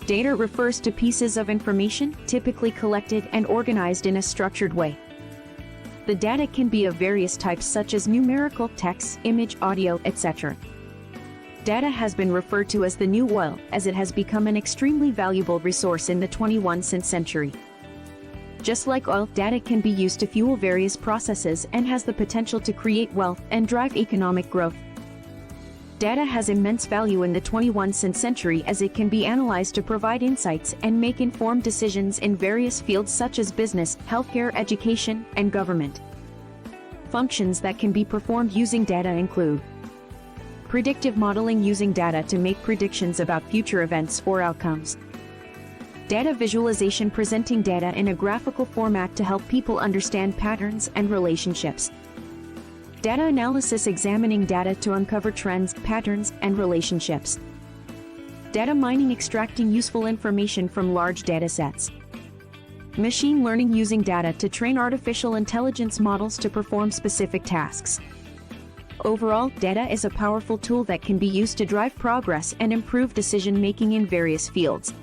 Data refers to pieces of information, typically collected and organized in a structured way. The data can be of various types such as numerical, text, image, audio, etc. Data has been referred to as the new oil, as it has become an extremely valuable resource in the 21st century. Just like oil, data can be used to fuel various processes and has the potential to create wealth and drive economic growth. Data has immense value in the 21st century as it can be analyzed to provide insights and make informed decisions in various fields such as business, healthcare, education, and government. Functions that can be performed using data include predictive modeling using data to make predictions about future events or outcomes. Data visualization presenting data in a graphical format to help people understand patterns and relationships. Data analysis examining data to uncover trends, patterns, and relationships. Data mining extracting useful information from large data sets. Machine learning using data to train artificial intelligence models to perform specific tasks. Overall, data is a powerful tool that can be used to drive progress and improve decision-making in various fields.